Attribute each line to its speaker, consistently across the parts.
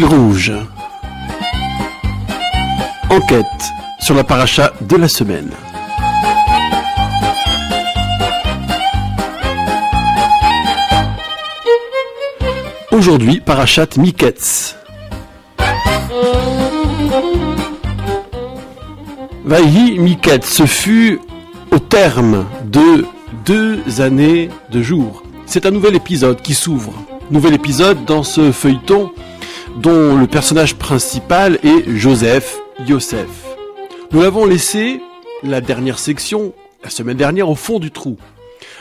Speaker 1: Fil rouge. Enquête sur la paracha de la semaine. Aujourd'hui, parachat Miketz. Vaïhi Miketz, ce fut au terme de 2 années de jours. C'est un nouvel épisode qui s'ouvre. Nouvel épisode dans ce feuilleton dont le personnage principal est Joseph, Yosef. Nous l'avons laissé, la dernière section, la semaine dernière, au fond du trou.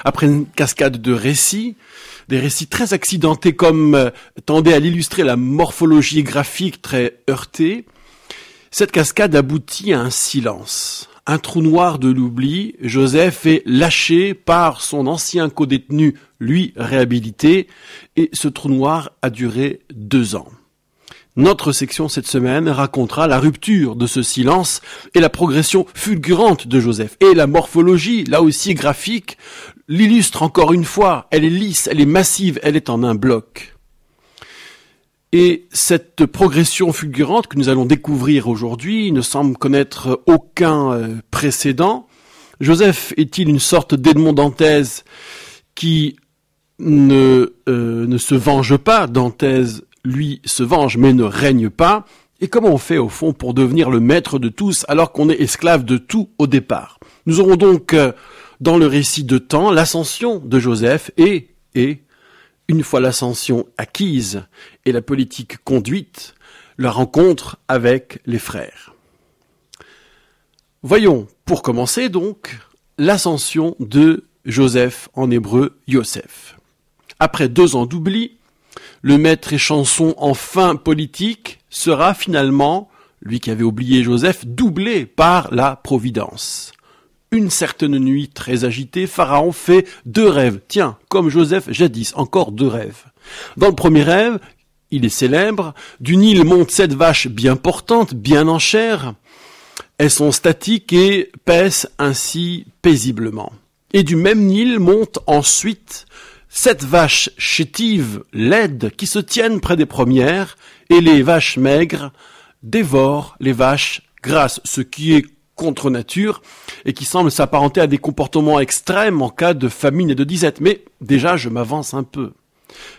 Speaker 1: Après une cascade de récits, des récits très accidentés comme tendait à l'illustrer la morphologie graphique très heurtée, cette cascade aboutit à un silence. Un trou noir de l'oubli, Joseph est lâché par son ancien codétenu, lui réhabilité, et ce trou noir a duré 2 ans. Notre section cette semaine racontera la rupture de ce silence et la progression fulgurante de Joseph. Et la morphologie, là aussi graphique, l'illustre encore une fois. Elle est lisse, elle est massive, elle est en un bloc. Et cette progression fulgurante que nous allons découvrir aujourd'hui ne semble connaître aucun précédent. Joseph est-il une sorte d'Edmond Dantès qui ne se venge pas? Dantès, lui, se venge mais ne règne pas. Et comment on fait au fond pour devenir le maître de tous alors qu'on est esclave de tout au départ? Nous aurons donc dans le récit de temps l'ascension de Joseph et une fois l'ascension acquise et la politique conduite, la rencontre avec les frères. Voyons, pour commencer donc, l'ascension de Joseph, en hébreu Yosef. Après 2 ans d'oubli, le maître échanson en fin politique sera finalement, lui qui avait oublié Joseph, doublé par la providence. Une certaine nuit très agitée, Pharaon fait 2 rêves. Tiens, comme Joseph jadis, encore 2 rêves. Dans le premier rêve, il est célèbre, du Nil montent 7 vaches bien portantes, bien en chair. Elles sont statiques et paissent ainsi paisiblement. Et du même Nil montent ensuite 7 vaches chétives, laides, qui se tiennent près des premières, et les vaches maigres dévorent les vaches grasses, ce qui est contre nature et qui semble s'apparenter à des comportements extrêmes en cas de famine et de disette. Mais déjà, je m'avance un peu.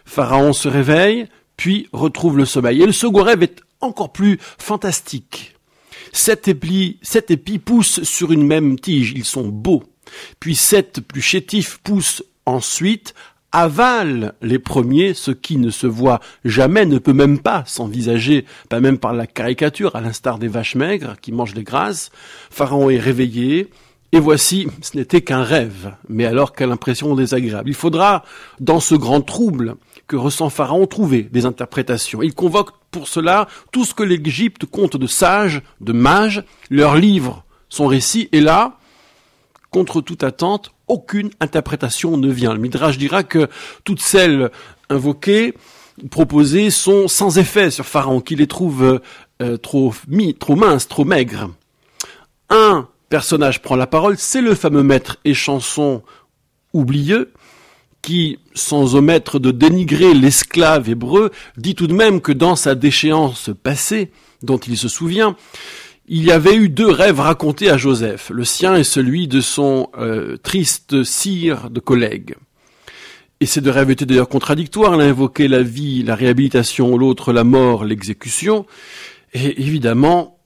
Speaker 1: Pharaon se réveille, puis retrouve le sommeil. Et le second rêve est encore plus fantastique. 7 épis poussent sur une même tige, ils sont beaux. Puis 7 plus chétifs poussent ensuite, avalent les premiers, ce qui ne se voit jamais, ne peut même pas s'envisager, pas même par la caricature, à l'instar des vaches maigres qui mangent les grasses. Pharaon est réveillé, et voici, ce n'était qu'un rêve, mais alors quelle impression désagréable. Il faudra, dans ce grand trouble que ressent Pharaon, trouver des interprétations. Il convoque pour cela tout ce que l'Égypte compte de sages, de mages, leur livre son récit, et là, contre toute attente, aucune interprétation ne vient. Le Midrash dira que toutes celles invoquées, proposées, sont sans effet sur Pharaon, qui les trouve trop minces, trop maigres. Un personnage prend la parole, c'est le fameux maître échanson oublieux, qui, sans omettre de dénigrer l'esclave hébreu, dit tout de même que dans sa déchéance passée, dont il se souvient, il y avait eu 2 rêves racontés à Joseph, le sien et celui de son triste sire de collègue. Et ces 2 rêves étaient d'ailleurs contradictoires, l'un invoquait la vie, la réhabilitation, l'autre la mort, l'exécution. Et évidemment,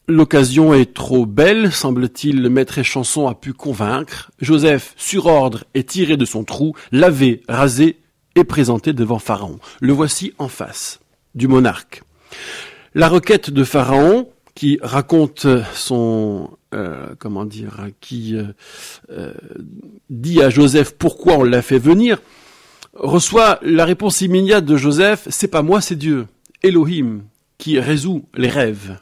Speaker 1: l'occasion est trop belle, semble-t-il, le maître échanson a pu convaincre. Joseph, sur ordre, est tiré de son trou, lavé, rasé et présenté devant Pharaon. Le voici en face du monarque. La requête de Pharaon, qui raconte son, dit à Joseph pourquoi on l'a fait venir, reçoit la réponse immédiate de Joseph, c'est pas moi, c'est Dieu, Elohim, qui résout les rêves.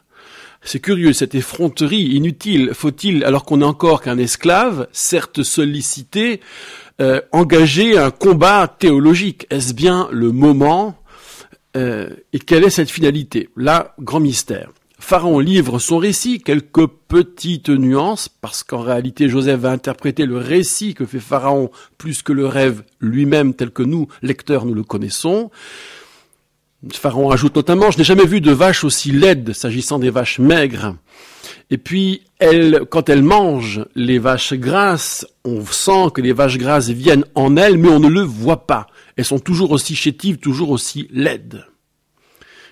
Speaker 1: C'est curieux, cette effronterie inutile, faut-il, alors qu'on n'est encore qu'un esclave, certes sollicité, engager un combat théologique? Est-ce bien le moment? Et quelle est cette finalité? Là, grand mystère. Pharaon livre son récit, quelques petites nuances, parce qu'en réalité Joseph va interpréter le récit que fait Pharaon plus que le rêve lui-même tel que nous, lecteurs, nous le connaissons. Pharaon ajoute notamment, je n'ai jamais vu de vache aussi laide s'agissant des vaches maigres. Et puis, quand elles mangent les vaches grasses, on sent que les vaches grasses viennent en elles, mais on ne le voit pas. Elles sont toujours aussi chétives, toujours aussi laides.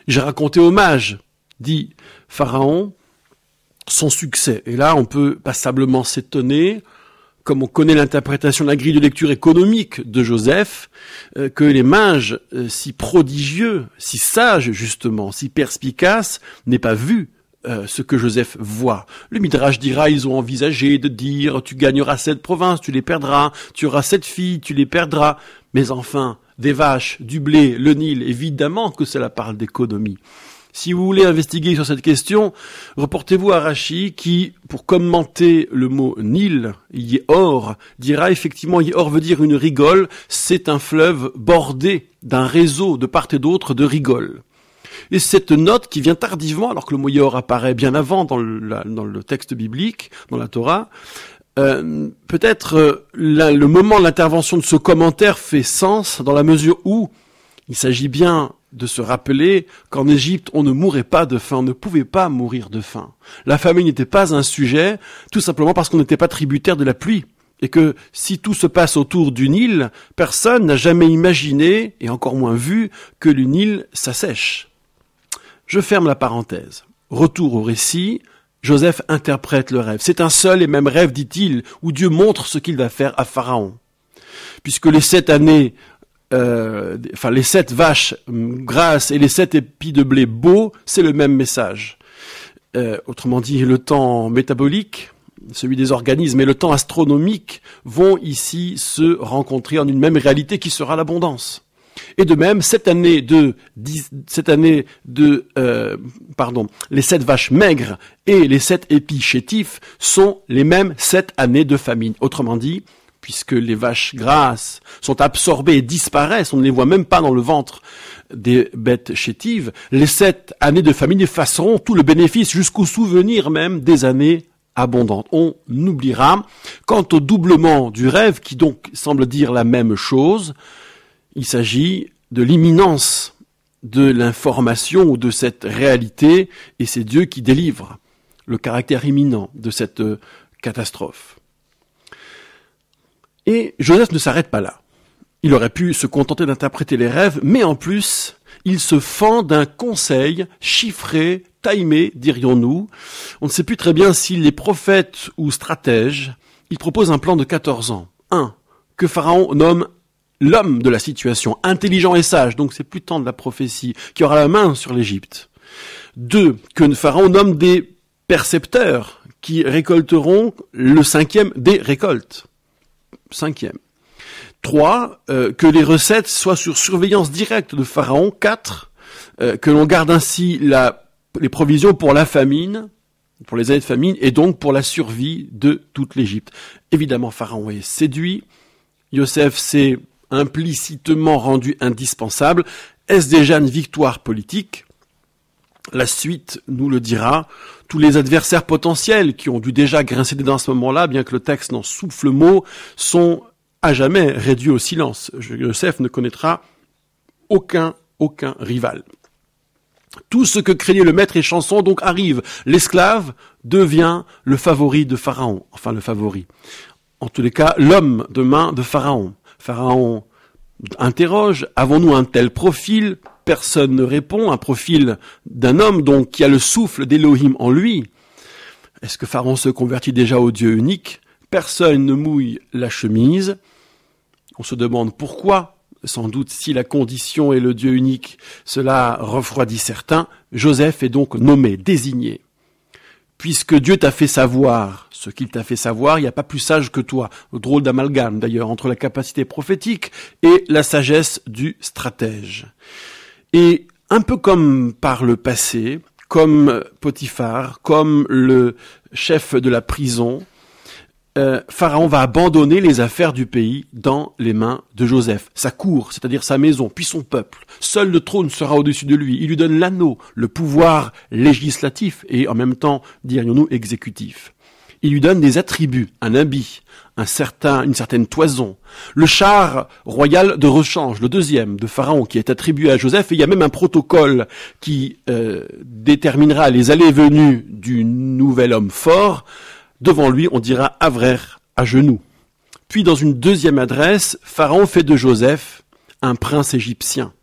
Speaker 1: J'ai raconté aux mages, dit Pharaon, son succès. Et là, on peut passablement s'étonner, comme on connaît l'interprétation de la grille de lecture économique de Joseph, que les mages, si prodigieux, si sages justement, si perspicaces, n'aient pas vu ce que Joseph voit. Le Midrash dira, ils ont envisagé de dire, tu gagneras 7 provinces, tu les perdras, tu auras 7 filles, tu les perdras. Mais enfin, des vaches, du blé, le Nil, évidemment que cela parle d'économie. Si vous voulez investiguer sur cette question, reportez-vous à Rashi qui, pour commenter le mot Nil, Yehor, dira effectivement Yehor veut dire une rigole, c'est un fleuve bordé d'un réseau de part et d'autre de rigoles. Et cette note qui vient tardivement, alors que le mot Yehor apparaît bien avant dans le texte biblique, dans la Torah, peut-être le moment de l'intervention de ce commentaire fait sens dans la mesure où il s'agit bien de se rappeler qu'en Égypte, on ne mourait pas de faim, on ne pouvait pas mourir de faim. La famine n'était pas un sujet, tout simplement parce qu'on n'était pas tributaire de la pluie. Et que si tout se passe autour du Nil, personne n'a jamais imaginé, et encore moins vu, que le Nil s'assèche. Je ferme la parenthèse. Retour au récit, Joseph interprète le rêve. C'est un seul et même rêve, dit-il, où Dieu montre ce qu'il va faire à Pharaon. Puisque les 7 années les 7 vaches grasses et les 7 épis de blé beaux, c'est le même message. Autrement dit, le temps métabolique, celui des organismes, et le temps astronomique vont ici se rencontrer en une même réalité qui sera l'abondance. Et de même, les 7 vaches maigres et les 7 épis chétifs sont les mêmes 7 années de famine. Autrement dit, puisque les vaches grasses sont absorbées et disparaissent, on ne les voit même pas dans le ventre des bêtes chétives, les 7 années de famine effaceront tout le bénéfice jusqu'au souvenir même des années abondantes. On oubliera. Quant au doublement du rêve, qui donc semble dire la même chose, il s'agit de l'imminence de l'information ou de cette réalité, et c'est Dieu qui délivre le caractère imminent de cette catastrophe. Et Joseph ne s'arrête pas là. Il aurait pu se contenter d'interpréter les rêves, mais en plus, il se fend d'un conseil chiffré, timé, dirions-nous. On ne sait plus très bien s'il est prophète ou stratège. Il propose un plan de 14 ans. 1. Que Pharaon nomme l'homme de la situation, intelligent et sage, donc c'est plus tant de la prophétie, qui aura la main sur l'Égypte. 2. Que Pharaon nomme des percepteurs qui récolteront le 5e des récoltes. 5e. 3. Que les recettes soient sur surveillance directe de Pharaon. 4. Que l'on garde ainsi les provisions pour la famine, pour les années de famine, et donc pour la survie de toute l'Égypte. Évidemment, Pharaon est séduit. Yosef s'est implicitement rendu indispensable. Est-ce déjà une victoire politique ? La suite nous le dira. Tous les adversaires potentiels qui ont dû déjà grincer des dents à ce moment-là, bien que le texte n'en souffle mot, sont à jamais réduits au silence. Joseph ne connaîtra aucun rival. Tout ce que craignait le maître échanson donc arrive. L'esclave devient le favori de Pharaon. Enfin, le favori. En tous les cas, l'homme de main de Pharaon. Pharaon interroge, avons-nous un tel profil ? Personne ne répond, un profil d'un homme donc qui a le souffle d'Élohim en lui. Est-ce que Pharaon se convertit déjà au Dieu unique ? Personne ne mouille la chemise. On se demande pourquoi. Sans doute si la condition est le Dieu unique, cela refroidit certains. Joseph est donc nommé, désigné. Puisque Dieu t'a fait savoir ce qu'il t'a fait savoir, il n'y a pas plus sage que toi. Drôle d'amalgame d'ailleurs entre la capacité prophétique et la sagesse du stratège. Et un peu comme par le passé, comme Potiphar, comme le chef de la prison, Pharaon va abandonner les affaires du pays dans les mains de Joseph. Sa cour, c'est-à-dire sa maison, puis son peuple. Seul le trône sera au-dessus de lui. Il lui donne l'anneau, le pouvoir législatif et en même temps, dirions-nous, exécutif. Il lui donne des attributs, un habit, une certaine toison. Le char royal de rechange, le deuxième de Pharaon, qui est attribué à Joseph, et il y a même un protocole qui déterminera les allées et venues du nouvel homme fort. Devant lui, on dira Avrer, à genoux. Puis dans une deuxième adresse, Pharaon fait de Joseph un prince égyptien.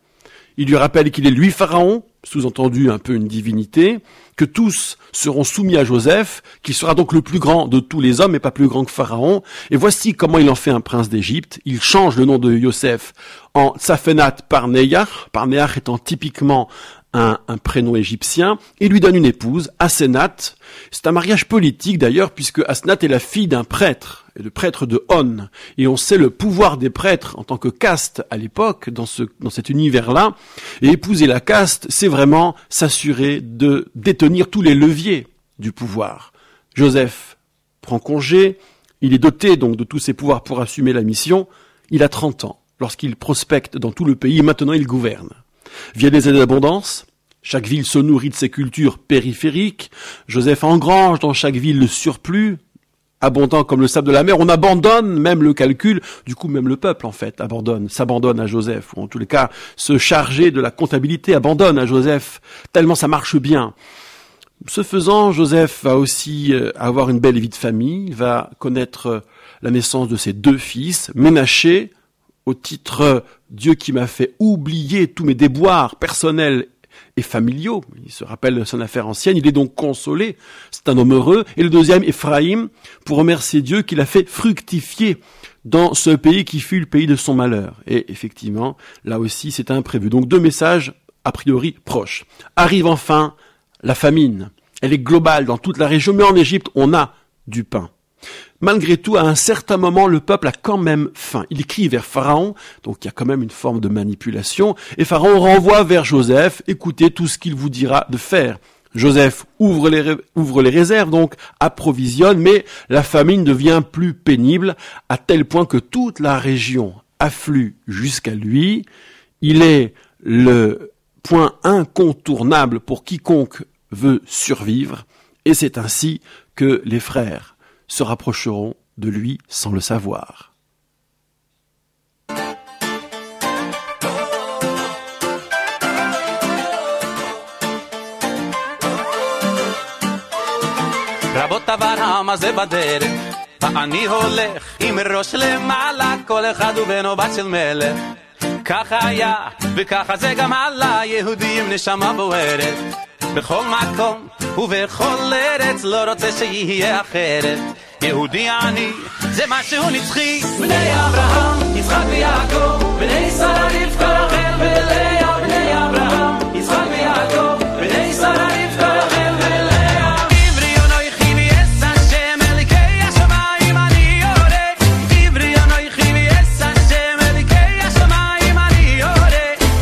Speaker 1: Il lui rappelle qu'il est lui Pharaon, sous-entendu un peu une divinité, que tous seront soumis à Joseph, qui sera donc le plus grand de tous les hommes et pas plus grand que Pharaon. Et voici comment il en fait un prince d'Égypte. Il change le nom de Yosef en Tsafenat Parneach, Parneach étant typiquement un prénom égyptien, et lui donne une épouse, Asenat. C'est un mariage politique d'ailleurs, puisque Asenat est la fille d'un prêtre, et le prêtre de On. Et on sait le pouvoir des prêtres en tant que caste à l'époque, dans cet univers-là. Et épouser la caste, c'est vraiment s'assurer de détenir tous les leviers du pouvoir. Joseph prend congé, il est doté donc de tous ses pouvoirs pour assumer la mission. Il a 30 ans, lorsqu'il prospecte dans tout le pays, et maintenant il gouverne. Via des années d'abondance, chaque ville se nourrit de ses cultures périphériques. Joseph engrange dans chaque ville le surplus, abondant comme le sable de la mer. On abandonne même le calcul, du coup même le peuple en fait s'abandonne à Joseph, ou en tous les cas se charger de la comptabilité abandonne à Joseph, tellement ça marche bien. Ce faisant, Joseph va aussi avoir une belle vie de famille, il va connaître la naissance de ses 2 fils, Ménaché, au titre « Dieu qui m'a fait oublier tous mes déboires personnels et familiaux ». Il se rappelle de son affaire ancienne, il est donc consolé, c'est un homme heureux. Et le deuxième, Éphraïm, pour remercier Dieu qui l'a fait fructifier dans ce pays qui fut le pays de son malheur. Et effectivement, là aussi, c'est imprévu. Donc 2 messages a priori proches. Arrive enfin la famine. Elle est globale dans toute la région, mais en Égypte, on a du pain. Malgré tout, à un certain moment, le peuple a quand même faim. Il écrit vers Pharaon, donc il y a quand même une forme de manipulation, et Pharaon renvoie vers Joseph, écoutez tout ce qu'il vous dira de faire. Joseph ouvre les réserves, donc approvisionne, mais la famine devient plus pénible, à tel point que toute la région afflue jusqu'à lui. Il est le point incontournable pour quiconque veut survivre, et c'est ainsi que les frères se rapprocheront de lui sans le savoir.
Speaker 2: רבות עבר העם הזה בדרך, ואני הולך עם ראש למעלה, כל אחד הוא בן או בת של מלך. ככה היה, וככה זה גם עלה, יהודי עם נשמה בוערת. בכל מקום ובכל ארץ לא רוצה שיהיה אחרת. יהודי אני, זה משהו נצחי. בני אברהם, יצחק ויעקב, בני שרה רבקה רחל ולאה. בני אברהם, יצחק ויעקב, בני שרה רבקה רחל ולאה. עברי אנוכי ויעש השם אלוקי השמיים אני יורד. עברי אנוכי ויעש השם אלוקי השמיים אני יורד.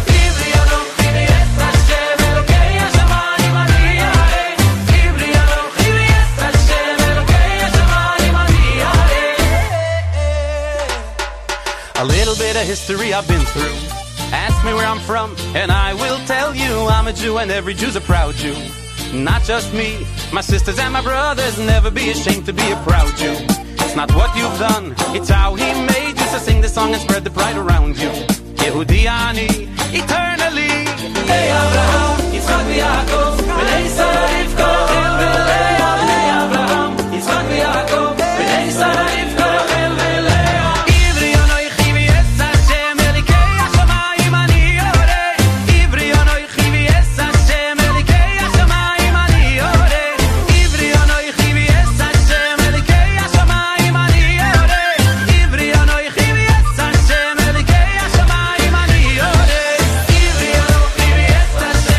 Speaker 2: עברי אנוכי ויעש השם אלוקי השמיים אני יורד. עברי אנוכי ויעש השם אלוקי השמיים אני יורד. A little bit of history I've been through. Ask me where I'm from, and I will tell you I'm a Jew, and every Jew's a proud Jew. Not just me, my sisters and my brothers. Never be ashamed to be a proud Jew. It's not what you've done, it's how he made you. So sing this song and spread the pride around you. Yehudi ani, eternally. Bnei Abraham, Yitzchak v'Yaakov, Bnei Sarah Rivka, Rachel v'Leah. Bnei Abraham, Yitzchak v'Yaakov, Bnei Sarah Rivka, Rachel v'Leah. Ivri anoichi v'yes Hashem elikei hashamayim ani yoreh. Ivri anoichi v'yes Hashem elikei hashamayim ani yoreh. Ivri anoichi v'yes Hashem elikei hashamayim ani yoreh. Ivri anoichi v'yes Hashem elikei hashamayim ani yoreh. Ivri anoichi v'yes Hashem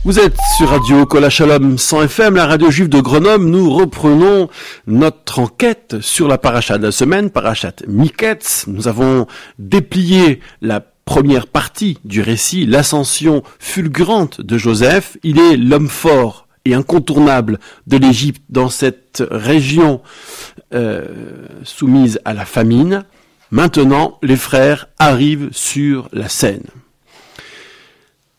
Speaker 1: Vous êtes sur Radio Kol Shalom 100 FM, la radio juive de Grenoble. Nous reprenons notre enquête sur la paracha de la semaine, parachat Miketz. Nous avons déplié la première partie du récit, l'ascension fulgurante de Joseph. Il est l'homme fort et incontournable de l'Égypte dans cette région soumise à la famine. Maintenant, les frères arrivent sur la scène.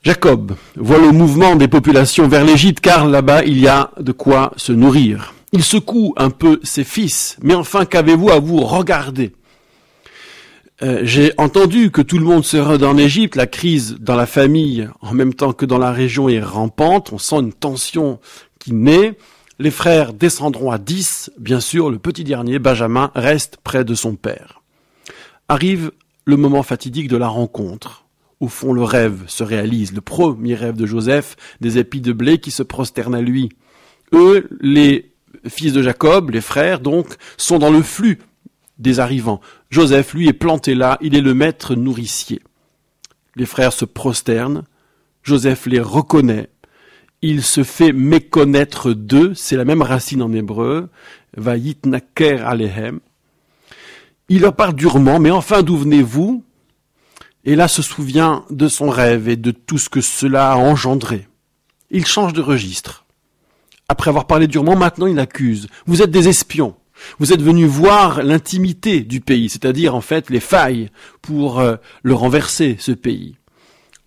Speaker 1: Jacob voit le mouvement des populations vers l'Égypte, car là-bas il y a de quoi se nourrir. Il secoue un peu ses fils, mais enfin qu'avez-vous à vous regarder? J'ai entendu que tout le monde serait en Égypte, la crise dans la famille en même temps que dans la région est rampante, on sent une tension qui naît. Les frères descendront à 10, bien sûr le petit dernier, Benjamin, reste près de son père. Arrive le moment fatidique de la rencontre. Au fond, le rêve se réalise, le premier rêve de Joseph, des épis de blé qui se prosternent à lui. Eux, les fils de Jacob, les frères, donc, sont dans le flux des arrivants. Joseph, lui, est planté là, il est le maître nourricier. Les frères se prosternent, Joseph les reconnaît, il se fait méconnaître d'eux, c'est la même racine en hébreu, vayitnaker alehem. Il leur parle durement, mais enfin, d'où venez-vous ? Et là se souvient de son rêve et de tout ce que cela a engendré. Il change de registre. Après avoir parlé durement, maintenant il accuse. Vous êtes des espions. Vous êtes venus voir l'intimité du pays, c'est-à-dire en fait les failles pour le renverser, ce pays.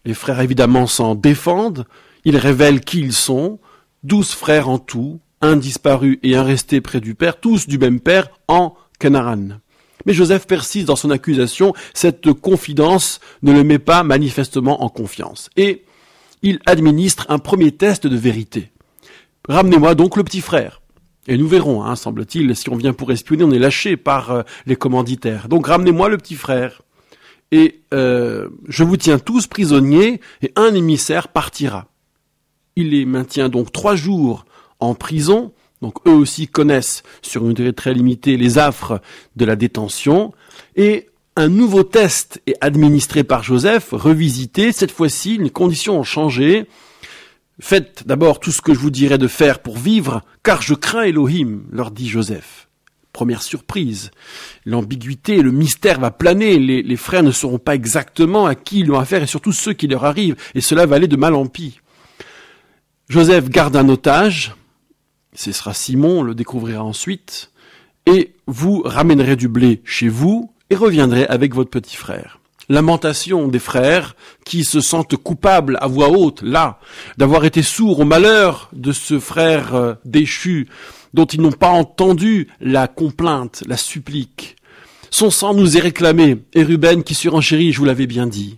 Speaker 1: Les frères évidemment s'en défendent. Ils révèlent qui ils sont. 12 frères en tout, un disparu et un resté près du père, tous du même père en Canaan. Mais Joseph persiste dans son accusation, cette confidence ne le met pas manifestement en confiance. Et il administre un premier test de vérité. Ramenez-moi donc le petit frère. Et nous verrons, semble-t-il, si on vient pour espionner, on est lâché par les commanditaires. Donc ramenez-moi le petit frère. Et je vous tiens tous prisonniers, et un émissaire partira. Il les maintient donc 3 jours en prison. Donc eux aussi connaissent sur une durée très limitée les affres de la détention. Et un nouveau test est administré par Joseph, revisité. Cette fois-ci, les conditions ont changé. Faites d'abord tout ce que je vous dirai de faire pour vivre, car je crains Elohim, leur dit Joseph. Première surprise, l'ambiguïté, le mystère va planer. Les frères ne sauront pas exactement à qui ils ont affaire et surtout ceux qui leur arrivent. Et cela va aller de mal en pis. Joseph garde un otage. Ce sera Simon, on le découvrira ensuite, et vous ramènerez du blé chez vous et reviendrez avec votre petit frère. Lamentation des frères qui se sentent coupables à voix haute, là, d'avoir été sourds au malheur de ce frère déchu, dont ils n'ont pas entendu la complainte, la supplique. Son sang nous est réclamé, et Ruben qui surenchérit, je vous l'avais bien dit.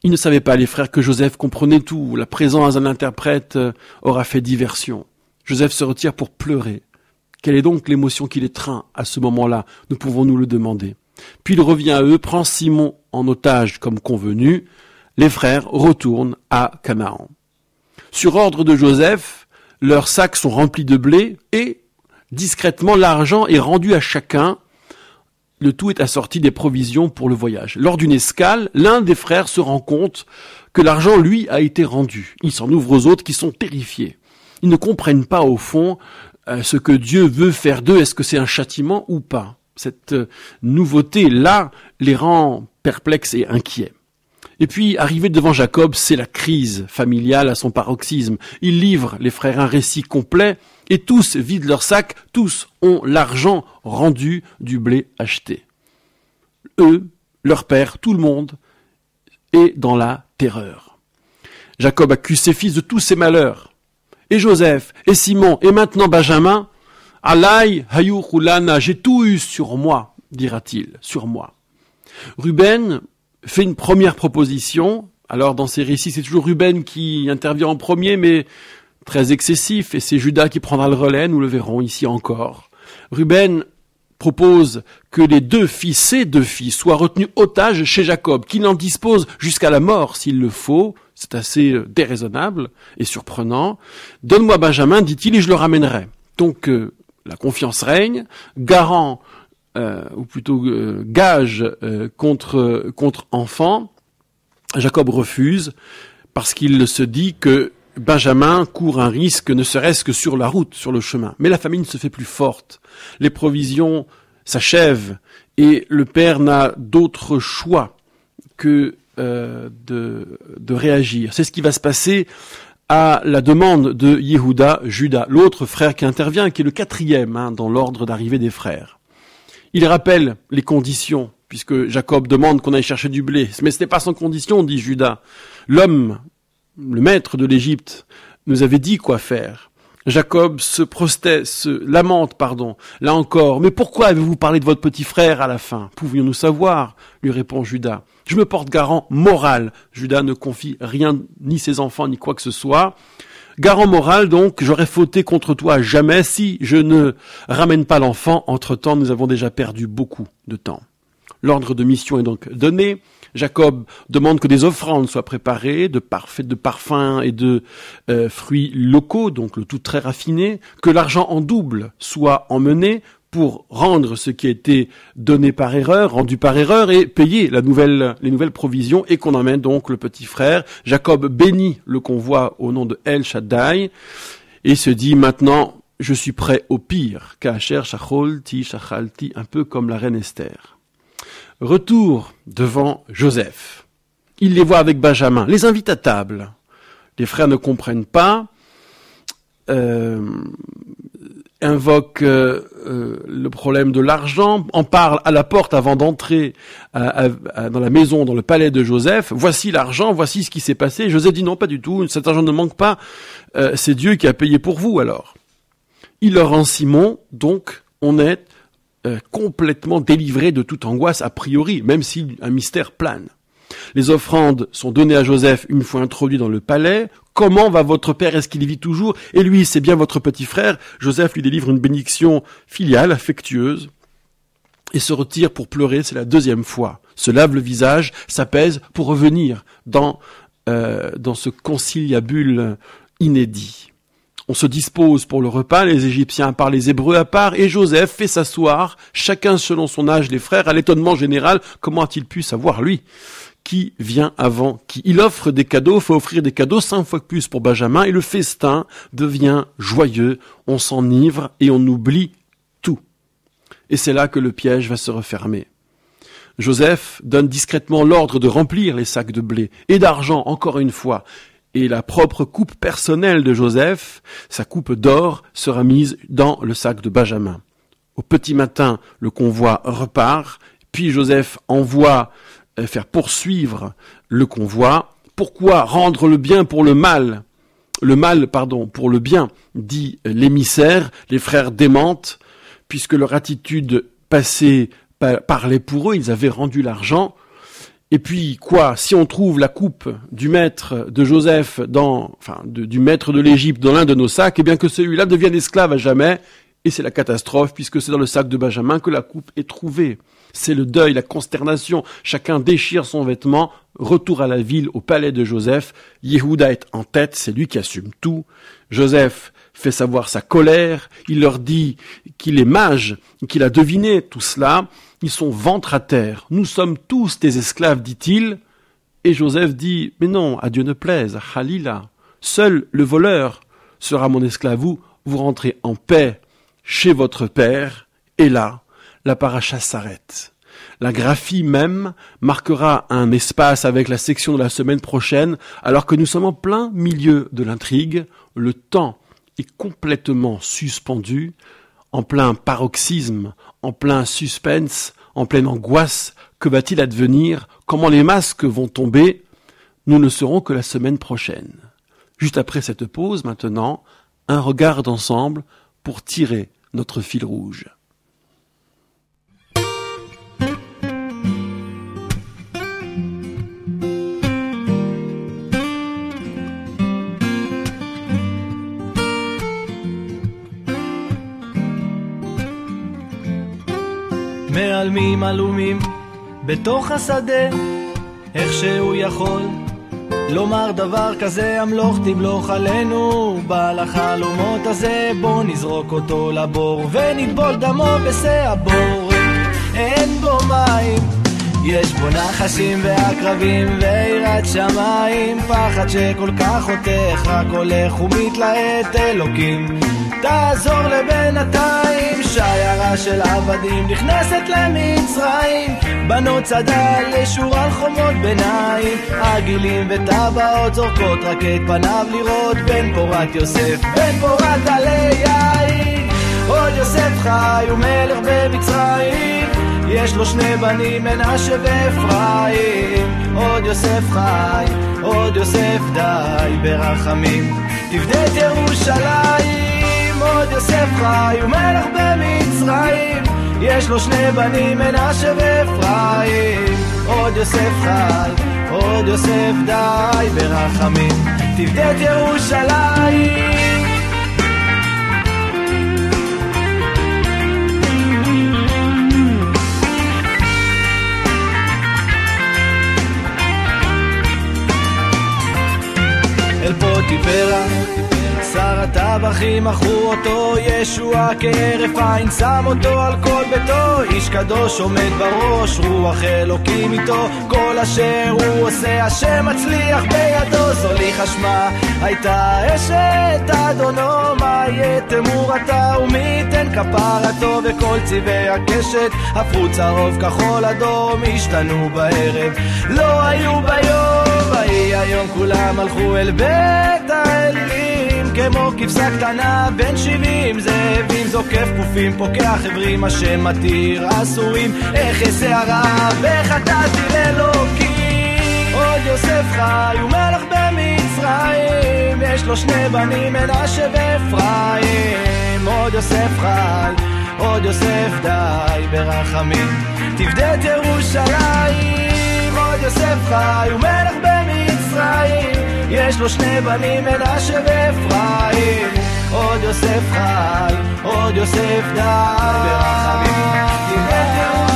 Speaker 1: Ils ne savaient pas, les frères, que Joseph comprenait tout. La présence d'un interprète aura fait diversion. Joseph se retire pour pleurer. Quelle est donc l'émotion qui l'étreint à ce moment-là? Nous pouvons nous le demander. Puis il revient à eux, prend Simon en otage comme convenu. Les frères retournent à Canaan. Sur ordre de Joseph, leurs sacs sont remplis de blé et, discrètement, l'argent est rendu à chacun. Le tout est assorti des provisions pour le voyage. Lors d'une escale, l'un des frères se rend compte que l'argent, lui, a été rendu. Il s'en ouvre aux autres qui sont terrifiés. Ils ne comprennent pas, au fond, ce que Dieu veut faire d'eux. Est-ce que c'est un châtiment ou pas? Cette nouveauté-là les rend perplexes et inquiets. Et puis, arrivé devant Jacob, c'est la crise familiale à son paroxysme. Il livre, les frères, un récit complet, et tous vident leurs sacs, tous ont l'argent rendu du blé acheté. Eux, leur père, tout le monde, est dans la terreur. Jacob accuse ses fils de tous ses malheurs. Et Joseph, et Simon, et maintenant Benjamin, « Alai hayu chulana, j'ai tout eu sur moi, dira-t-il, sur moi. » Ruben fait une première proposition. Alors dans ces récits, c'est toujours Ruben qui intervient en premier, mais très excessif, et c'est Judas qui prendra le relais, nous le verrons ici encore. Ruben propose que les 2 fils, ses 2 fils, soient retenus otages chez Jacob, qu'il en dispose jusqu'à la mort s'il le faut. C'est assez déraisonnable et surprenant. « Donne-moi Benjamin, dit-il, et je le ramènerai. » Donc la confiance règne, garant, ou plutôt gage contre enfant. Jacob refuse. parce qu'il se dit que Benjamin court un risque, ne serait-ce que sur la route, sur le chemin. Mais la famine se fait plus forte. Les provisions s'achèvent et le père n'a d'autre choix que de réagir. C'est ce qui va se passer à la demande de Yehuda, Juda, l'autre frère qui intervient, qui est le 4e dans l'ordre d'arrivée des frères. Il rappelle les conditions, puisque Jacob demande qu'on aille chercher du blé. Mais ce n'est pas sans condition, dit Juda. L'homme, le maître de l'Égypte, nous avait dit quoi faire. Jacob se lamente, là encore. Mais pourquoi avez-vous parlé de votre petit frère à la fin? Pouvions-nous savoir, lui répond Juda. Je me porte garant moral. Juda ne confie rien, ni ses enfants, ni quoi que ce soit. Garant moral, donc, j'aurais fauté contre toi à jamais si je ne ramène pas l'enfant. Entre-temps, nous avons déjà perdu beaucoup de temps. L'ordre de mission est donc donné. Jacob demande que des offrandes soient préparées, de parfums et de fruits locaux, donc le tout très raffiné, que l'argent en double soit emmené pour rendre ce qui a été donné par erreur, rendu par erreur, et payer les nouvelles provisions, et qu'on emmène donc le petit frère. Jacob bénit le convoi au nom de El Shaddai, et se dit maintenant, je suis prêt au pire, Ka'asher Shacholti Shachalti, un peu comme la reine Esther. Retour devant Joseph. Il les voit avec Benjamin, les invite à table. Les frères ne comprennent pas, invoquent le problème de l'argent, en parlent à la porte avant d'entrer dans la maison, dans le palais de Joseph. Voici l'argent, voici ce qui s'est passé. Joseph dit non, pas du tout, cet argent ne manque pas, c'est Dieu qui a payé pour vous alors. Il leur rend Simon, donc on est complètement délivré de toute angoisse a priori, même si un mystère plane. Les offrandes sont données à Joseph une fois introduit dans le palais. Comment va votre père? Est-ce qu'il vit toujours? Et lui, c'est bien votre petit frère. Joseph lui délivre une bénédiction filiale, affectueuse, et se retire pour pleurer. C'est la 2e fois. Se lave le visage, s'apaise pour revenir dans ce conciliabule inédit. On se dispose pour le repas, les Égyptiens à part, les Hébreux à part, et Joseph fait s'asseoir, chacun selon son âge, les frères, à l'étonnement général. Comment a-t-il pu savoir, lui, qui vient avant qui? Il offre des cadeaux, fait offrir des cadeaux 5 fois plus pour Benjamin, et le festin devient joyeux, on s'enivre et on oublie tout. Et c'est là que le piège va se refermer. Joseph donne discrètement l'ordre de remplir les sacs de blé et d'argent, encore une fois, et la propre coupe personnelle de Joseph, sa coupe d'or, sera mise dans le sac de Benjamin. Au petit matin, le convoi repart, puis Joseph envoie faire poursuivre le convoi. Pourquoi rendre le bien pour le mal? Pour le bien, dit l'émissaire. Les frères démentent, puisque leur attitude passée parlait pour eux, ils avaient rendu l'argent. Et puis, si on trouve la coupe du maître de Joseph du maître de l'Égypte dans l'un de nos sacs, eh bien que celui-là devienne esclave à jamais, et c'est la catastrophe, puisque c'est dans le sac de Benjamin que la coupe est trouvée. C'est le deuil, la consternation, chacun déchire son vêtement, retour à la ville, au palais de Joseph, Yehuda est en tête, c'est lui qui assume tout. Joseph fait savoir sa colère, il leur dit qu'il est mage, qu'il a deviné tout cela. Ils sont ventre à terre. Nous sommes tous tes esclaves, dit-il. Et Joseph dit, mais non, à Dieu ne plaise, Khalila. Seul le voleur sera mon esclave. Vous rentrez en paix chez votre père. Et là, la paracha s'arrête. La graphie même marquera un espace avec la section de la semaine prochaine, alors que nous sommes en plein milieu de l'intrigue. Le temps est complètement suspendu, en plein paroxysme, en plein suspense, en pleine angoisse. Que va-t-il advenir? Comment les masques vont tomber? Nous ne saurons que la semaine prochaine. Juste après cette pause, maintenant, un regard d'ensemble pour tirer notre fil rouge.
Speaker 3: מעלמים עלומים בתוך השדה, איך שהוא יכול לומר דבר כזה, המלוך תמלוך עלינו, בעל החלומות הזה, בוא נזרוק אותו לבור ונטבול דמו בשא הבור. אין בו מים, יש בו נחשים ועקרבים ויראת שמיים, פחד שכל כך חותך, רק הולך ומתלהט. אלוקים תעזור לבינתיים, שיירה של עבדים נכנסת למצרים, בנות צדל לשורן חומות ביניים, עגילים וטבעות זורקות רק את פניו לראות, בן פורת יוסף, בן פורת עלי יין. עוד יוסף חי ומלך במצרים, יש לו שני בנים מנשה ואפרים. עוד יוסף חי, עוד יוסף די ברחמים, תפדה את ירושלים. עוד יוסף חי ומלך במצרים, יש לו שני בנים מנשה ואפרים. עוד יוסף חי, עוד יוסף די ברחמים, תפדה את ירושלים. אל פוטיפרה שר הטבחים מכרו אותו, ישוע כהרף עין שם אותו על כל ביתו, איש קדוש עומד בראש, רוח אלוקים איתו, כל אשר הוא עושה השם מצליח בידו. זולי חשמה הייתה אשת אדונו, מה יהיה תמורתה ומי ייתן כפרתו, וכל צבעי הקשת הפכו צהוב כחול אדום, השתנו בערב לא היו ביום, ויהי היום כולם הלכו אל בית האלים, כמו כבשה קטנה בין 70 זאבים, זוקף פופים פוקח עברים, השם מתיר אסורים, איך אעשה הרע וחטאתי לאלוקים. עוד יוסף חי ומלך במצרים, יש לו שני בנים מנשה ואפרים. עוד יוסף חי, עוד יוסף די ברחמים, תפדה את ירושלים. עוד יוסף חי ומלך במצרים, יש לו שני בנים מנשה ואפרים. עוד יוסף חי, עוד יוסף די ברחמים, תפדה את ירושלים.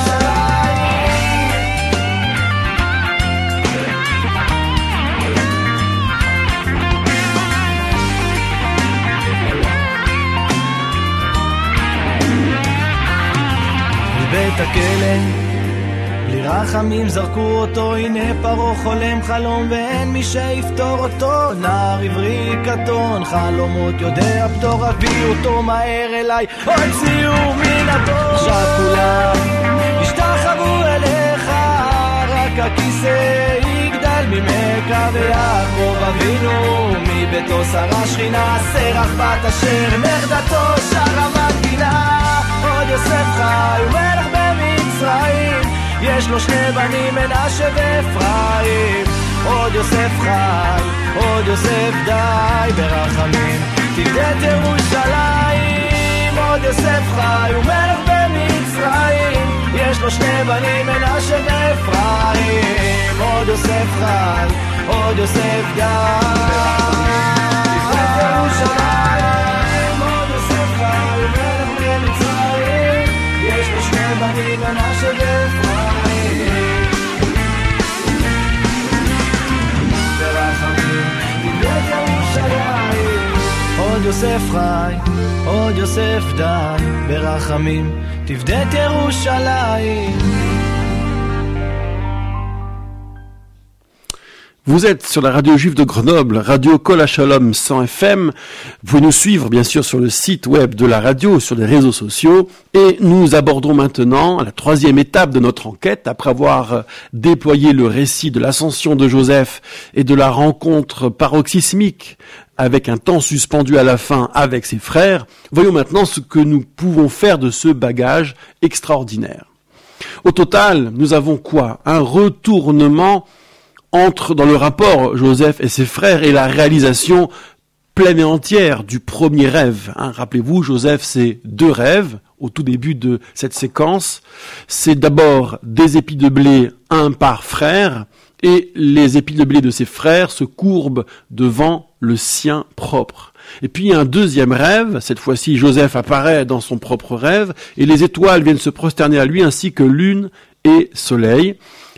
Speaker 3: מבית הכלא בלי רחמים זרקו אותו, הנה פרעה חולם חלום ואין מי שיפתור אותו, נער עברי קטון חלומות יודע פתור, הביאו אותו מהר אליי, הוציאו מן התור. עכשיו כולם השתחוו אליך, רק הכיסא יגדל ממך ויעקב אבינו מביתו שרה שכינה, שרח בת אשר נכדתו שרה מנגינה. עוד יוסף חי ומלך במצרים, יש לו שני בנים מנשה ואפרים. עוד יוסף חי, עוד יוסף די ברחמים, תפדה את ירושלים. עוד יוסף חי ומלך במצרים, יש לו שני בנים מנשה ואפרים. עוד יוסף חי, עוד יוסף די תפדה את ירושלים. עוד יוסף חי ומלך במצרים, יש לו שני בנים מנשה ואפרים. עוד יוסף חי, עוד יוסף די ברחמים, תפדה את ירושלים.
Speaker 1: Vous êtes sur la radio juive de Grenoble, Radio Kol HaShalom 100 FM. Vous pouvez nous suivre bien sûr sur le site web de la radio, sur les réseaux sociaux. Et nous abordons maintenant la troisième étape de notre enquête. Après avoir déployé le récit de l'ascension de Joseph et de la rencontre paroxysmique avec un temps suspendu à la fin avec ses frères, voyons maintenant ce que nous pouvons faire de ce bagage extraordinaire. Au total, nous avons quoi? Un retournement entre dans le rapport Joseph et ses frères et la réalisation pleine et entière du premier rêve. Rappelez-vous, Joseph, c'est deux rêves au tout début de cette séquence. C'est d'abord des épis de blé, un par frère, et les épis de blé de ses frères se courbent devant le sien propre. Et puis un deuxième rêve, cette fois-ci Joseph apparaît dans son propre rêve, et les étoiles viennent se prosterner à lui, ainsi que lune et soleil.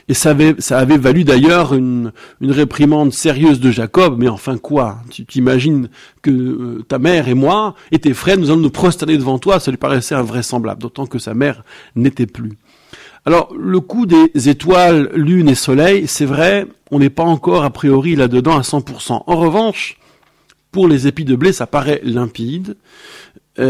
Speaker 1: Et ça avait valu d'ailleurs une réprimande sérieuse de Jacob. Mais enfin quoi? Tu t'imagines que ta mère et moi et tes frères, nous allons nous prosterner devant toi? Ça lui paraissait invraisemblable, d'autant que sa mère n'était plus. Alors, le coup des étoiles, lune et soleil, c'est vrai, on n'est pas encore a priori là-dedans à 100%. En revanche, pour les épis de blé, ça paraît limpide. Et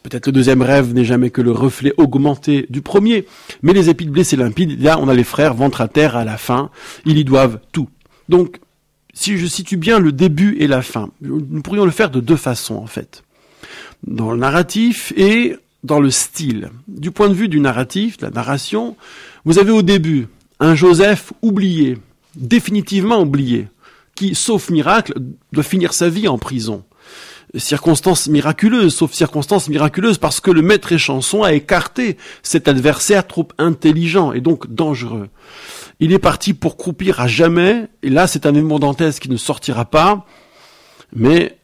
Speaker 1: peut-être le deuxième rêve n'est jamais que le reflet augmenté du premier. Mais les épis de blé, c'est limpide. Là, on a les frères ventre à terre à la fin. Ils y doivent tout. Donc, si je situe bien le début et la fin, nous pourrions le faire de deux façons, en fait. Dans le narratif et dans le style. Du point de vue du narratif, de la narration, vous avez au début un Joseph oublié, définitivement oublié, qui, sauf miracle, doit finir sa vie en prison. Circonstance miraculeuse, sauf circonstance miraculeuse, parce que le maître échanson a écarté cet adversaire trop intelligent et donc dangereux. Il est parti pour croupir à jamais, et là c'est un élément dantesque qui ne sortira pas, mais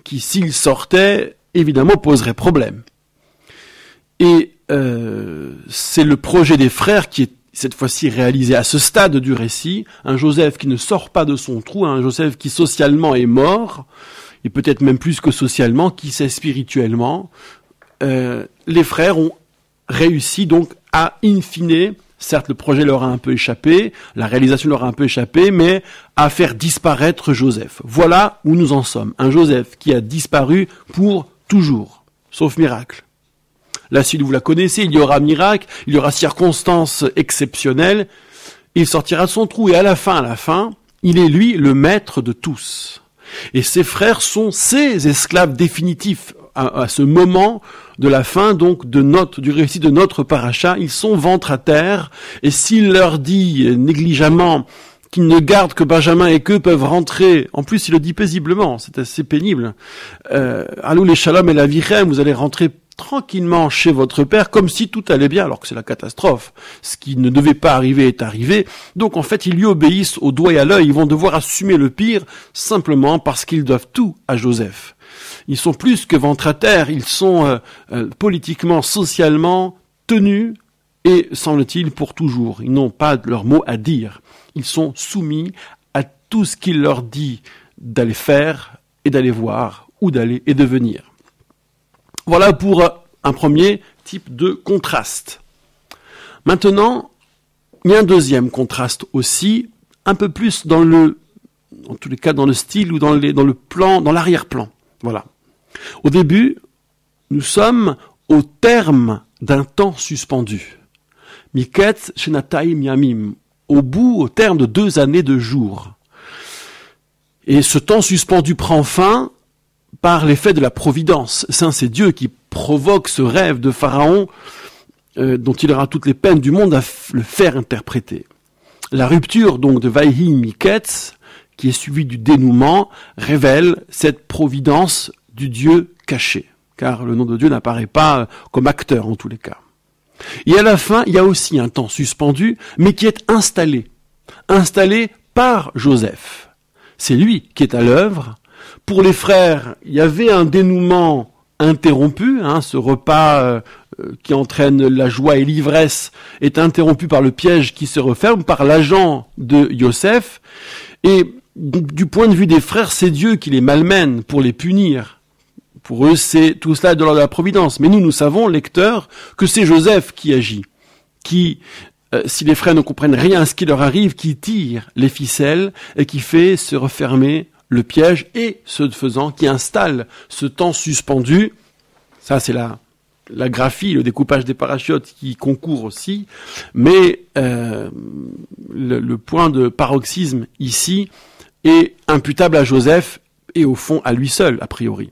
Speaker 1: qui, s'il sortait, évidemment poserait problème. Et c'est le projet des frères qui est cette fois-ci réalisé à ce stade du récit, un Joseph qui ne sort pas de son trou, un Joseph qui socialement est mort, et peut-être même plus que socialement, qui sait spirituellement. Les frères ont réussi donc à in fine, certes le projet leur a un peu échappé, la réalisation leur a un peu échappé, mais à faire disparaître Joseph. Voilà où nous en sommes, un Joseph qui a disparu pour toujours, sauf miracle. La suite, vous la connaissez, il y aura miracle, il y aura circonstances exceptionnelles, il sortira de son trou, et à la fin, il est lui le maître de tous. Et ses frères sont ses esclaves définitifs à ce moment de la fin, donc du récit de notre paracha. Ils sont ventre à terre, et s'il leur dit négligemment qu'ils ne gardent que Benjamin et qu'eux peuvent rentrer, en plus il le dit paisiblement, c'est assez pénible, Alou les shalom et la vichem, vous allez rentrer tranquillement chez votre père, comme si tout allait bien, alors que c'est la catastrophe. Ce qui ne devait pas arriver est arrivé. Donc en fait, ils lui obéissent au doigt et à l'œil. Ils vont devoir assumer le pire, simplement parce qu'ils doivent tout à Joseph. Ils sont plus que ventre à terre. Ils sont politiquement, socialement tenus, et semble-t-il pour toujours. Ils n'ont pas leur mot à dire. Ils sont soumis à tout ce qu'il leur dit d'aller faire et d'aller voir, ou d'aller et de venir. Voilà pour un premier type de contraste. Maintenant, il y a un deuxième contraste aussi, un peu plus en tous les cas dans le style ou dans le plan, dans l'arrière-plan. Voilà. Au début, nous sommes au terme d'un temps suspendu. Miketz shenatai miamim. Au terme de 2 années de jours. Et ce temps suspendu prend fin par l'effet de la providence. C'est Dieu qui provoque ce rêve de Pharaon dont il aura toutes les peines du monde à le faire interpréter. La rupture donc de Vayhi Miketz, qui est suivie du dénouement, révèle cette providence du Dieu caché, car le nom de Dieu n'apparaît pas comme acteur en tous les cas. Et à la fin, il y a aussi un temps suspendu, mais qui est installé par Joseph. C'est lui qui est à l'œuvre. Pour les frères, il y avait un dénouement interrompu, ce repas qui entraîne la joie et l'ivresse est interrompu par le piège qui se referme, par l'agent de Yosef. Et du point de vue des frères, c'est Dieu qui les malmène pour les punir. Pour eux, c'est tout cela de l'ordre de la providence. Mais nous savons, lecteurs, que c'est Joseph qui agit, qui, si les frères ne comprennent rien à ce qui leur arrive, qui tire les ficelles et qui fait se refermer le piège, et ce faisant, qui installe ce temps suspendu. Ça, c'est la graphie, le découpage des parachutes qui concourt aussi, mais le point de paroxysme ici est imputable à Joseph et au fond à lui seul, a priori.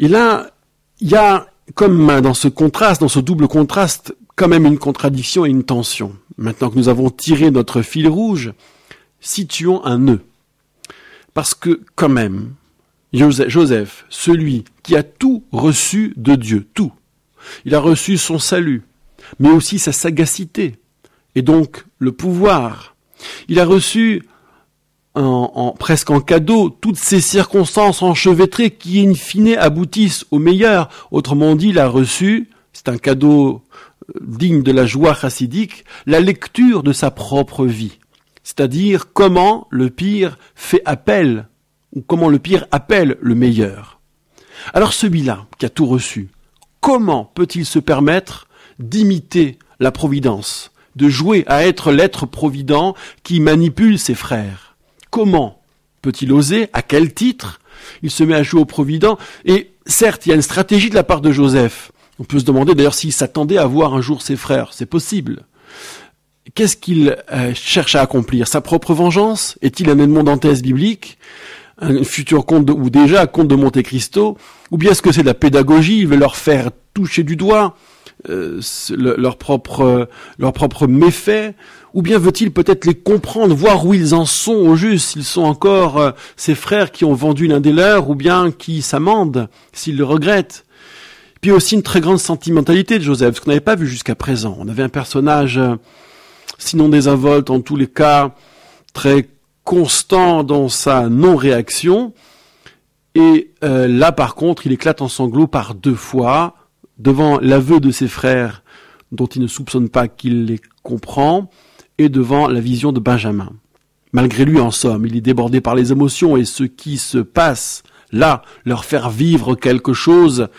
Speaker 1: Et là, il y a, comme dans ce contraste, dans ce double contraste, quand même une contradiction et une tension. Maintenant que nous avons tiré notre fil rouge, situons un nœud. Parce que, quand même, Joseph, celui qui a tout reçu de Dieu, tout. Il a reçu son salut, mais aussi sa sagacité, et donc le pouvoir. Il a reçu presque en cadeau toutes ces circonstances enchevêtrées qui, in fine, aboutissent au meilleur. Autrement dit, il a reçu, c'est un cadeau digne de la joie chassidique, la lecture de sa propre vie. C'est-à-dire comment le pire fait appel, ou comment le pire appelle le meilleur. Alors celui-là, qui a tout reçu, Comment peut-il se permettre d'imiter la providence, de jouer à être l'être provident qui manipule ses frères? Comment peut-il oser? À quel titre? Il se met à jouer au provident, et certes, il y a une stratégie de la part de Joseph. On peut se demander d'ailleurs s'il s'attendait à voir un jour ses frères. C'est possible. Qu'est-ce qu'il cherche à accomplir? Sa propre vengeance? Est-il un Edmond Dantès biblique? Un futur conte ou déjà un conte de Monte Cristo? Ou bien est-ce que c'est de la pédagogie? Il veut leur faire toucher du doigt leur propre méfait? Ou bien veut-il peut-être les comprendre, voir où ils en sont au juste, s'ils sont encore ses frères qui ont vendu l'un des leurs, ou bien qui s'amendent, s'ils le regrettent? Puis aussi une très grande sentimentalité de Joseph, ce qu'on n'avait pas vu jusqu'à présent. On avait un personnage, sinon désinvolte, en tous les cas, très constant dans sa non-réaction. Et là, par contre, il éclate en sanglots par 2 fois, devant l'aveu de ses frères, dont il ne soupçonne pas qu'il les comprend, et devant la vision de Benjamin. Malgré lui, en somme, il est débordé par les émotions, et ce qui se passe là, leur faire vivre quelque chose,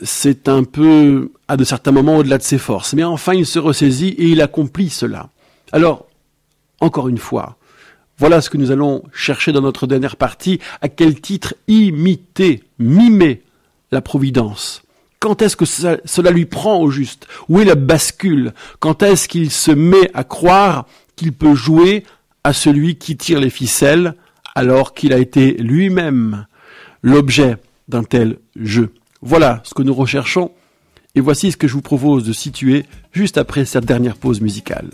Speaker 1: c'est un peu, à de certains moments, au-delà de ses forces. Mais enfin, il se ressaisit et il accomplit cela. Alors, encore une fois, voilà ce que nous allons chercher dans notre dernière partie. À quel titre imiter, mimer la providence? Quand est-ce que cela lui prend au juste? Où est la bascule? Quand est-ce qu'il se met à croire qu'il peut jouer à celui qui tire les ficelles alors qu'il a été lui-même l'objet d'un tel jeu? Voilà ce que nous recherchons, et voici ce que je vous propose de situer juste après cette dernière pause musicale.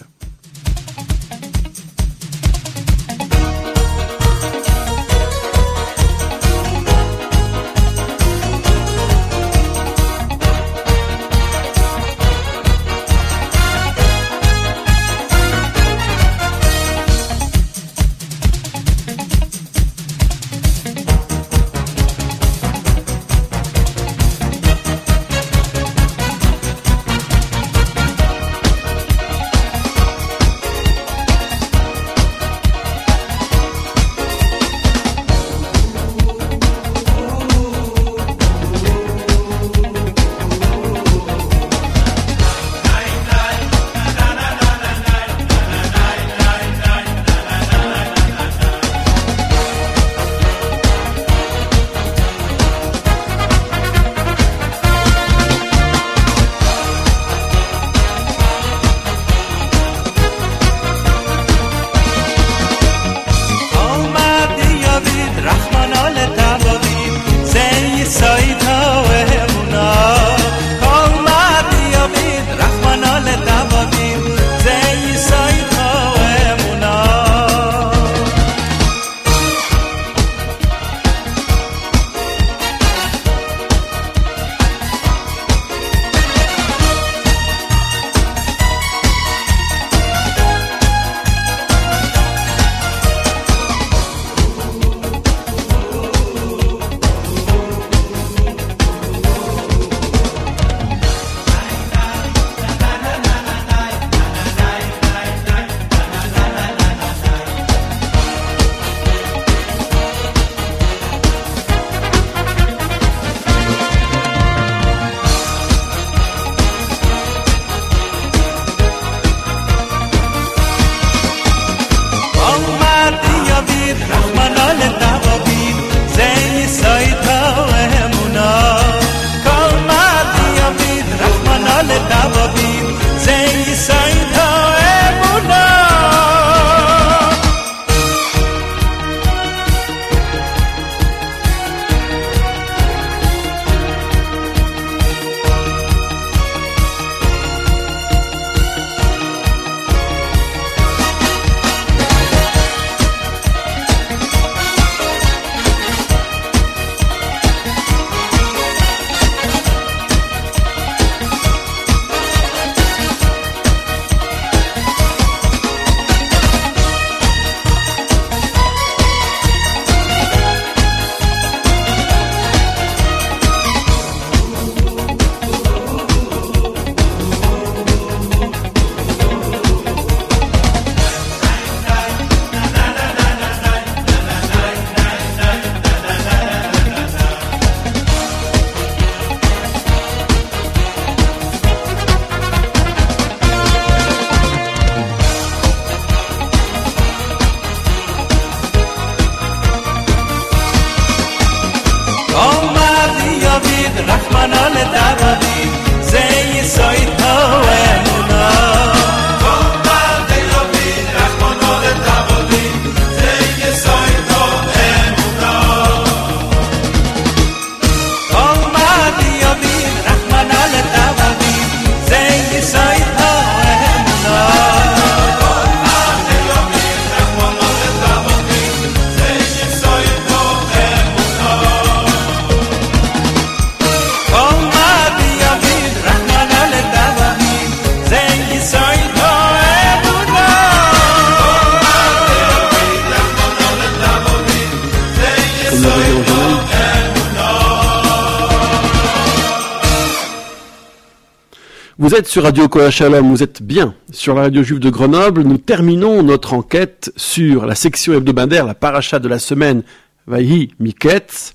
Speaker 1: Vous êtes sur Radio Kol Shalom, vous êtes bien sur la radio juive de Grenoble. Nous terminons notre enquête sur la section hebdomadaire, la paracha de la semaine, Vahi Miketz.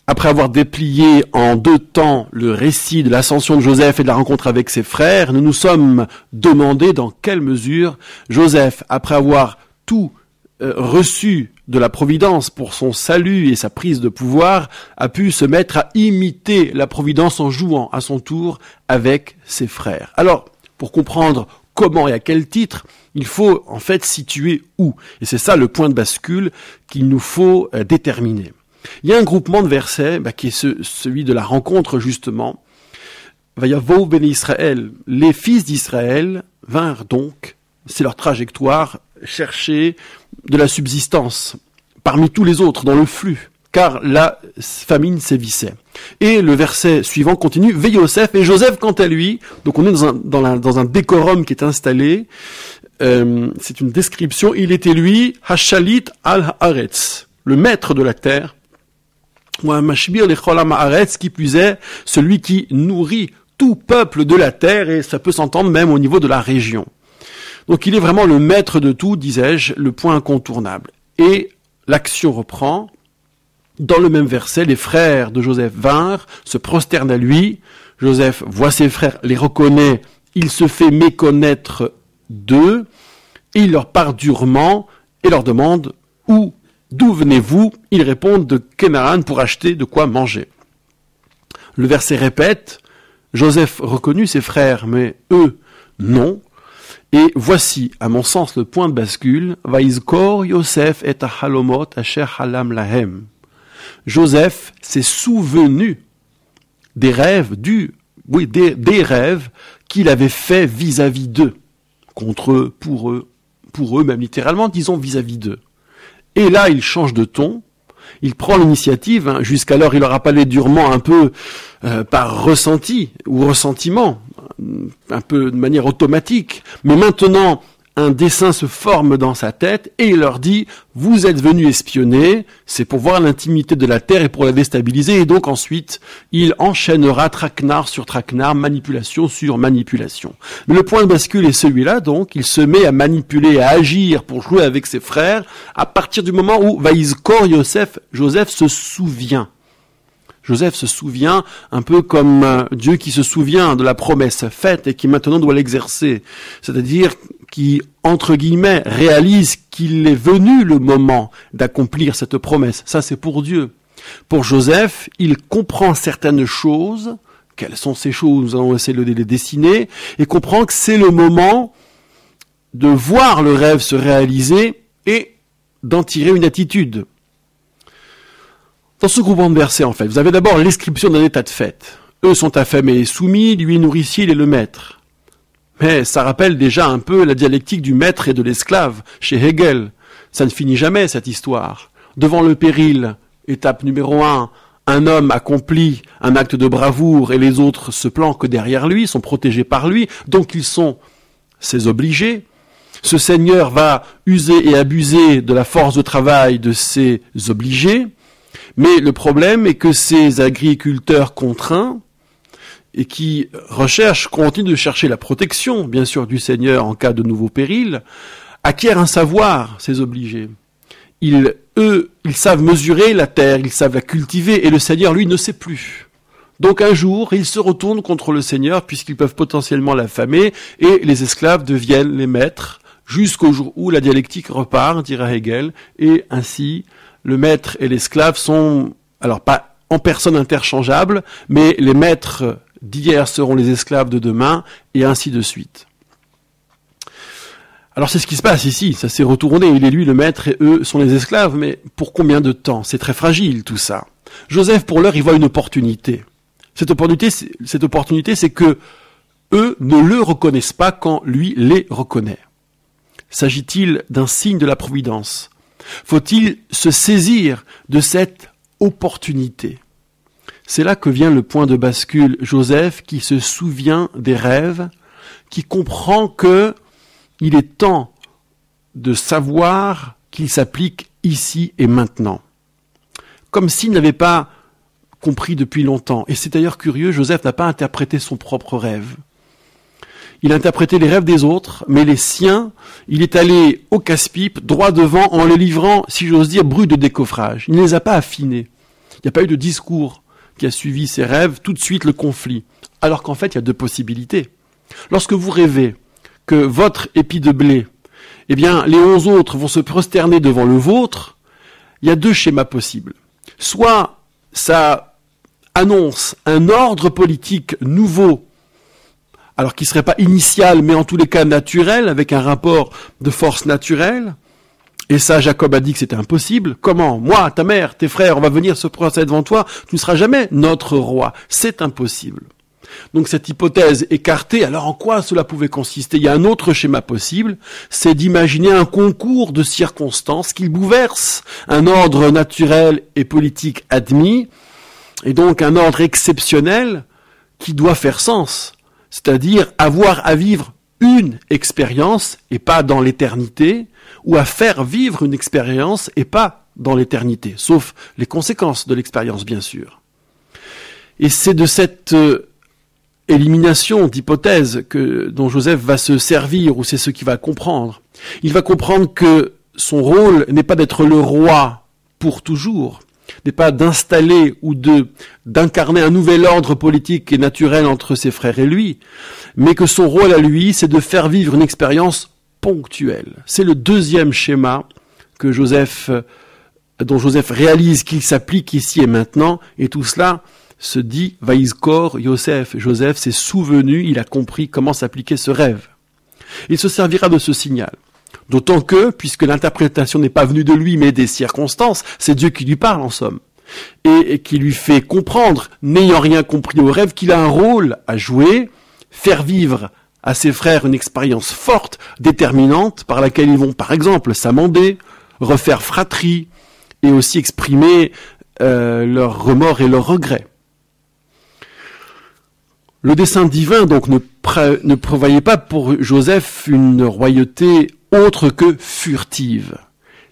Speaker 1: Après avoir déplié en 2 temps le récit de l'ascension de Joseph et de la rencontre avec ses frères, nous nous sommes demandé dans quelle mesure Joseph, après avoir tout reçu de la providence pour son salut et sa prise de pouvoir, a pu se mettre à imiter la providence en jouant à son tour avec ses frères. Alors, pour comprendre comment et à quel titre, il faut en fait situer où. Et c'est ça le point de bascule qu'il nous faut déterminer. Il y a un groupement de versets qui est celui de la rencontre justement. Vayavo ben Israël, les fils d'Israël vinrent donc, c'est leur trajectoire, chercher de la subsistance parmi tous les autres dans le flux, car la famine sévissait. Et le verset suivant continue, Ve Yosef, et Joseph quant à lui, donc on est dans un décorum qui est installé, c'est une description, il était lui, Hashalit al-Haaretz, le maître de la terre, ou un Mashbir l'Echolam Haaretz, qui plus est, celui qui nourrit tout peuple de la terre, et ça peut s'entendre même au niveau de la région. Donc il est vraiment le maître de tout, disais-je, le point incontournable. Et l'action reprend. Dans le même verset, les frères de Joseph vinrent, se prosternent à lui. Joseph voit ses frères, les reconnaît, il se fait méconnaître d'eux, et il leur parle durement et leur demande d'où venez-vous? Ils répondent de Canaan pour acheter de quoi manger. Le verset répète, Joseph reconnut ses frères, mais eux, non. Et voici, à mon sens, le point de bascule. Vaizkor Yosef et halomot asher halam lahem. Joseph s'est souvenu des rêves, des rêves qu'il avait fait vis-à-vis d'eux. Contre eux, pour eux, même littéralement, disons vis-à-vis d'eux. Et là, il change de ton. Il prend l'initiative. Jusqu'alors, il leur a parlé durement, un peu par ressenti ou ressentiment, un peu de manière automatique. Mais maintenant, un dessein se forme dans sa tête et il leur dit « Vous êtes venus espionner, c'est pour voir l'intimité de la terre et pour la déstabiliser. » Et donc ensuite, il enchaînera traquenard sur traquenard, manipulation sur manipulation. Mais le point de bascule est celui-là, donc il se met à manipuler, à agir pour jouer avec ses frères à partir du moment où Vaizkor Yosef, Joseph se souvient. Joseph se souvient un peu comme Dieu qui se souvient de la promesse faite et qui maintenant doit l'exercer. C'est-à-dire qui, entre guillemets, réalise qu'il est venu le moment d'accomplir cette promesse. Ça, c'est pour Dieu. Pour Joseph, il comprend certaines choses. Quelles sont ces choses? Nous allons essayer de les dessiner. Et comprend que c'est le moment de voir le rêve se réaliser et d'en tirer une attitude. Dans ce groupement de versets, en fait, vous avez d'abord l'inscription d'un état de fait. Eux sont affamés et soumis, lui nourricier, il est le maître. Mais ça rappelle déjà un peu la dialectique du maître et de l'esclave, chez Hegel. Ça ne finit jamais, cette histoire. Devant le péril, étape numéro 1, un homme accomplit un acte de bravoure et les autres se planquent derrière lui, sont protégés par lui, donc ils sont ses obligés. Ce seigneur va user et abuser de la force de travail de ses obligés. Mais le problème est que ces agriculteurs contraints et qui continuent de chercher la protection, bien sûr, du Seigneur en cas de nouveau péril, acquièrent un savoir, ces obligés. Ils savent mesurer la terre, ils savent la cultiver, et le Seigneur, lui, ne sait plus. Donc un jour, ils se retournent contre le Seigneur, puisqu'ils peuvent potentiellement l'affamer, et les esclaves deviennent les maîtres, jusqu'au jour où la dialectique repart, dira Hegel, et ainsi le maître et l'esclave sont, alors pas en personne interchangeables, mais les maîtres d'hier seront les esclaves de demain, et ainsi de suite. Alors c'est ce qui se passe ici, ça s'est retourné, il est lui le maître et eux sont les esclaves, mais pour combien de temps? C'est très fragile tout ça. Joseph, pour l'heure, il voit une opportunité. Cette opportunité, c'est que eux ne le reconnaissent pas quand lui les reconnaît. S'agit-il d'un signe de la providence? Faut-il se saisir de cette opportunité? C'est là que vient le point de bascule. Joseph qui se souvient des rêves, qui comprend que il est temps de savoir qu'il s'applique ici et maintenant. Comme s'il n'avait pas compris depuis longtemps. Et c'est d'ailleurs curieux, Joseph n'a pas interprété son propre rêve. Il interprétait les rêves des autres, mais les siens, il est allé au casse-pipe, droit devant, en les livrant, si j'ose dire, brut de décoffrage. Il ne les a pas affinés. Il n'y a pas eu de discours qui a suivi ses rêves, tout de suite le conflit. Alors qu'en fait, il y a deux possibilités. Lorsque vous rêvez que votre épi de blé, eh bien, les 11 autres vont se prosterner devant le vôtre, il y a deux schémas possibles. Soit ça annonce un ordre politique nouveau, alors qui ne serait pas initial, mais en tous les cas naturel, avec un rapport de force naturelle. Et ça, Jacob a dit que c'était impossible. Comment? Moi, ta mère, tes frères, on va venir se prosterner devant toi, tu ne seras jamais notre roi. C'est impossible. Donc cette hypothèse écartée, alors en quoi cela pouvait consister? Il y a un autre schéma possible, c'est d'imaginer un concours de circonstances qui bouleverse un ordre naturel et politique admis, et donc un ordre exceptionnel qui doit faire sens. C'est-à-dire avoir à vivre une expérience et pas dans l'éternité, ou à faire vivre une expérience et pas dans l'éternité, sauf les conséquences de l'expérience, bien sûr. Et c'est de cette élimination d'hypothèses dont Joseph va se servir, ou c'est ce qu'il va comprendre. Il va comprendre que son rôle n'est pas d'être le roi pour toujours, n'est pas d'installer ou d'incarner un nouvel ordre politique et naturel entre ses frères et lui, mais que son rôle à lui, c'est de faire vivre une expérience ponctuelle. C'est le deuxième schéma dont Joseph réalise qu'il s'applique ici et maintenant, et tout cela se dit « Vaïzkor Yosef ». Joseph s'est souvenu, il a compris comment s'appliquer ce rêve. Il se servira de ce signal. D'autant que, puisque l'interprétation n'est pas venue de lui, mais des circonstances, c'est Dieu qui lui parle en somme, et qui lui fait comprendre, n'ayant rien compris au rêve, qu'il a un rôle à jouer, faire vivre à ses frères une expérience forte, déterminante, par laquelle ils vont par exemple s'amender, refaire fratrie, et aussi exprimer leurs remords et leurs regrets. Le dessein divin donc ne prévoyait pas pour Joseph une royauté autre que furtive.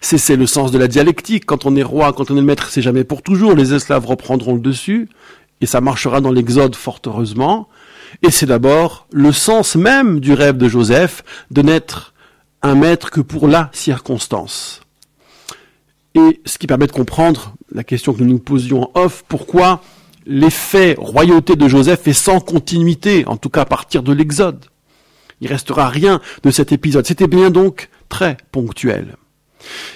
Speaker 1: C'est le sens de la dialectique. Quand on est roi, quand on est maître, c'est jamais pour toujours. Les esclaves reprendront le dessus, et ça marchera dans l'Exode fort heureusement. Et c'est d'abord le sens même du rêve de Joseph de n'être un maître que pour la circonstance. Et ce qui permet de comprendre la question que nous nous posions en off, pourquoi l'effet royauté de Joseph est sans continuité, en tout cas à partir de l'Exode. Il restera rien de cet épisode. C'était bien donc très ponctuel.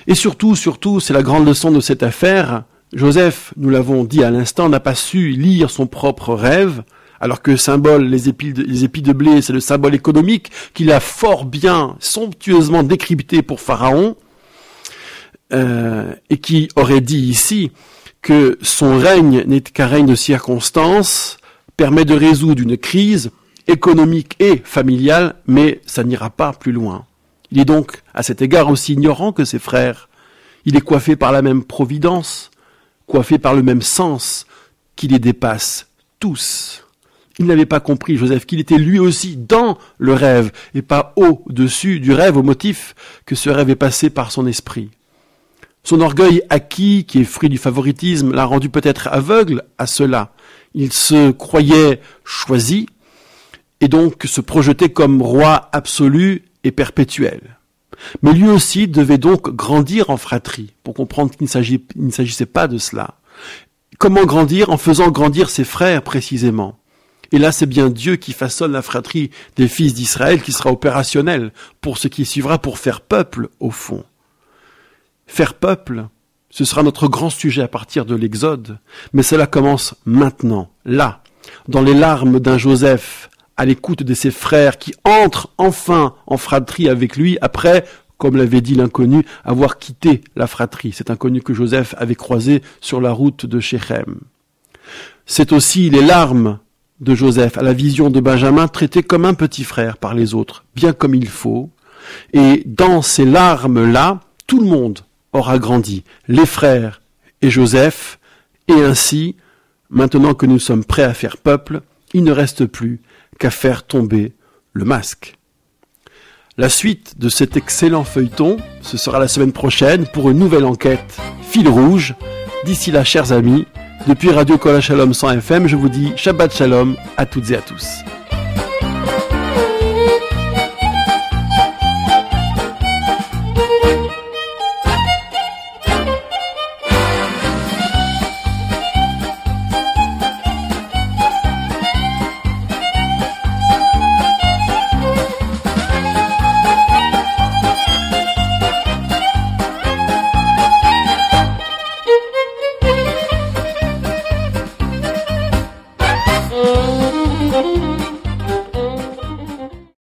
Speaker 1: Et surtout, c'est la grande leçon de cette affaire, Joseph, nous l'avons dit à l'instant, n'a pas su lire son propre rêve, alors que symbole, les épis de blé, c'est le symbole économique qu'il a fort bien, somptueusement décrypté pour Pharaon, et qui aurait dit ici que son règne n'est qu'un règne de circonstances, permet de résoudre une crise économique et familiale, mais ça n'ira pas plus loin. Il est donc, à cet égard, aussi ignorant que ses frères. Il est coiffé par la même providence, coiffé par le même sens, qui les dépasse tous. Il n'avait pas compris, Joseph, qu'il était lui aussi dans le rêve, et pas au-dessus du rêve, au motif que ce rêve est passé par son esprit. Son orgueil acquis, qui est fruit du favoritisme, l'a rendu peut-être aveugle à cela. Il se croyait choisi, et donc se projetait comme roi absolu et perpétuel. Mais lui aussi devait donc grandir en fratrie, pour comprendre qu'il ne s'agissait pas de cela. Comment grandir? En faisant grandir ses frères, précisément. Et là, c'est bien Dieu qui façonne la fratrie des fils d'Israël, qui sera opérationnelle pour ce qui suivra, pour faire peuple, au fond. Faire peuple, ce sera notre grand sujet à partir de l'Exode, mais cela commence maintenant, là, dans les larmes d'un Joseph, à l'écoute de ses frères qui entrent enfin en fratrie avec lui après, comme l'avait dit l'inconnu, avoir quitté la fratrie, cet inconnu que Joseph avait croisé sur la route de Shechem. C'est aussi les larmes de Joseph à la vision de Benjamin traité comme un petit frère par les autres, bien comme il faut, et dans ces larmes-là, tout le monde aura grandi, les frères et Joseph, et ainsi, maintenant que nous sommes prêts à faire peuple, il ne reste plus qu'à faire tomber le masque. La suite de cet excellent feuilleton, ce sera la semaine prochaine pour une nouvelle enquête Fil Rouge. D'ici là, chers amis, depuis Radio Kol HaShalom 100 FM, je vous dis Shabbat Shalom à toutes et à tous.